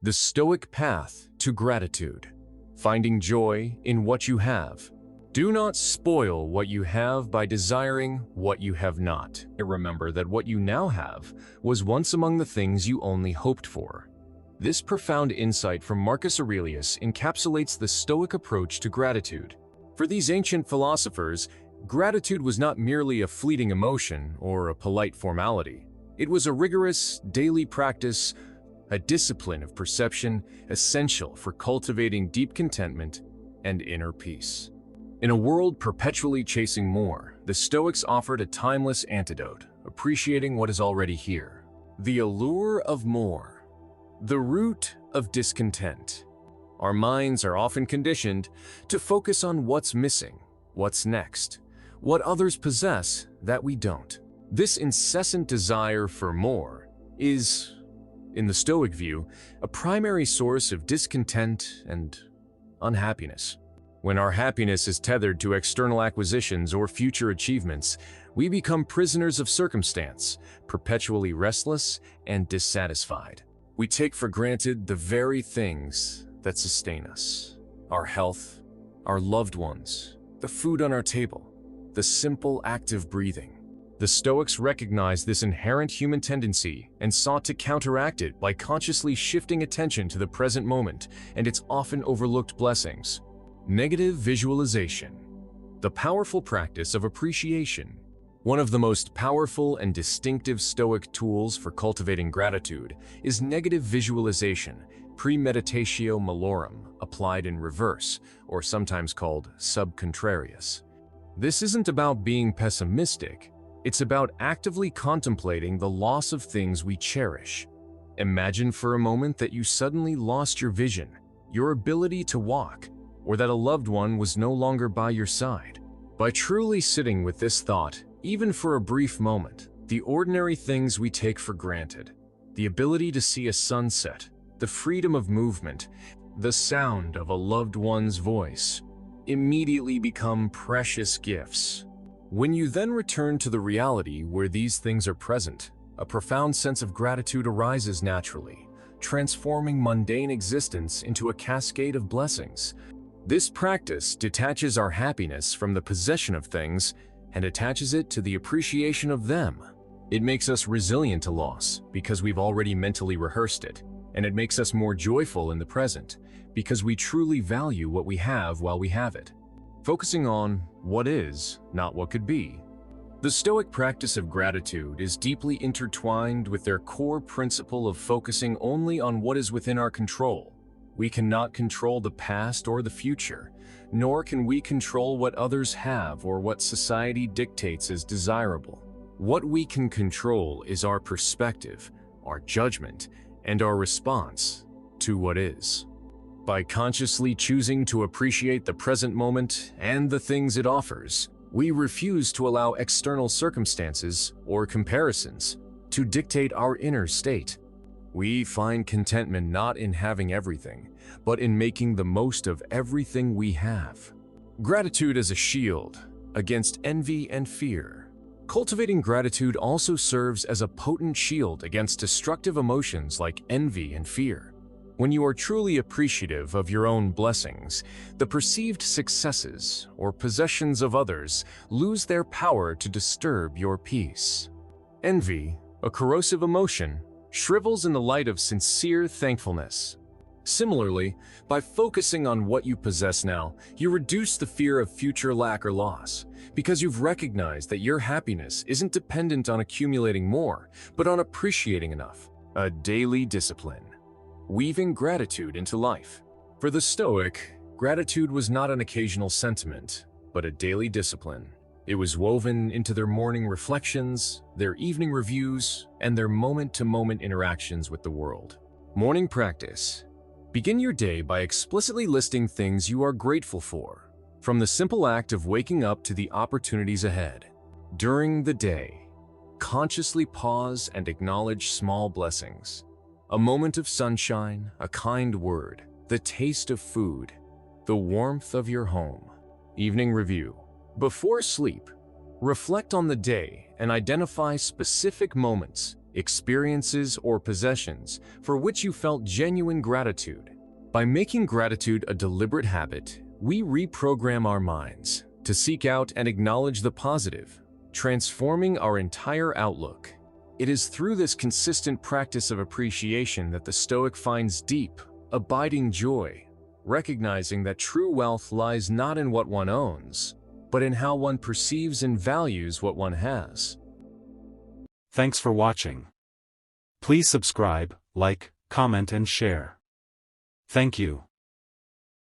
The Stoic path to gratitude. Finding joy in what you have. Do not spoil what you have by desiring what you have not. Remember that what you now have was once among the things you only hoped for. This profound insight from Marcus Aurelius encapsulates the Stoic approach to gratitude. For these ancient philosophers, gratitude was not merely a fleeting emotion or a polite formality. It was a rigorous, daily practice, a discipline of perception essential for cultivating deep contentment and inner peace. In a world perpetually chasing more, the Stoics offered a timeless antidote, appreciating what is already here. The allure of more. The root of discontent. Our minds are often conditioned to focus on what's missing, what's next, what others possess that we don't. This incessant desire for more is, in the Stoic view, a primary source of discontent and unhappiness. When our happiness is tethered to external acquisitions or future achievements, we become prisoners of circumstance, perpetually restless and dissatisfied. We take for granted the very things that sustain us: our health, our loved ones, the food on our table, the simple act of breathing. The Stoics recognized this inherent human tendency and sought to counteract it by consciously shifting attention to the present moment and its often overlooked blessings. Negative visualization. The powerful practice of appreciation. One of the most powerful and distinctive Stoic tools for cultivating gratitude is negative visualization, premeditatio malorum, applied in reverse, or sometimes called sub contrarius. This isn't about being pessimistic. It's about actively contemplating the loss of things we cherish. Imagine for a moment that you suddenly lost your vision, your ability to walk, or that a loved one was no longer by your side. By truly sitting with this thought, even for a brief moment, the ordinary things we take for granted, the ability to see a sunset, the freedom of movement, the sound of a loved one's voice, immediately become precious gifts. When you then return to the reality where these things are present, a profound sense of gratitude arises naturally, transforming mundane existence into a cascade of blessings. This practice detaches our happiness from the possession of things and attaches it to the appreciation of them. It makes us resilient to loss because we've already mentally rehearsed it, and it makes us more joyful in the present because we truly value what we have while we have it. Focusing on what is, not what could be. The Stoic practice of gratitude is deeply intertwined with their core principle of focusing only on what is within our control. We cannot control the past or the future, nor can we control what others have or what society dictates as desirable. What we can control is our perspective, our judgment, and our response to what is. By consciously choosing to appreciate the present moment and the things it offers, we refuse to allow external circumstances or comparisons to dictate our inner state. We find contentment not in having everything, but in making the most of everything we have. Gratitude as a shield against envy and fear. Cultivating gratitude also serves as a potent shield against destructive emotions like envy and fear. When you are truly appreciative of your own blessings, the perceived successes or possessions of others lose their power to disturb your peace. Envy, a corrosive emotion, shrivels in the light of sincere thankfulness. Similarly, by focusing on what you possess now, you reduce the fear of future lack or loss, because you've recognized that your happiness isn't dependent on accumulating more, but on appreciating enough. A daily discipline. Weaving gratitude into life. For the Stoic, gratitude was not an occasional sentiment, but a daily discipline. It was woven into their morning reflections, their evening reviews, and their moment-to-moment interactions with the world. Morning practice. Begin your day by explicitly listing things you are grateful for, from the simple act of waking up to the opportunities ahead. During the day, consciously pause and acknowledge small blessings. A moment of sunshine, a kind word, the taste of food, the warmth of your home. Evening review. Before sleep, reflect on the day and identify specific moments experiences, or possessions for which you felt genuine gratitude. By making gratitude a deliberate habit, we reprogram our minds to seek out and acknowledge the positive, transforming our entire outlook. It is through this consistent practice of appreciation that the Stoic finds deep, abiding joy, recognizing that true wealth lies not in what one owns, but in how one perceives and values what one has. Thanks for watching. Please subscribe, like, comment and share. Thank you.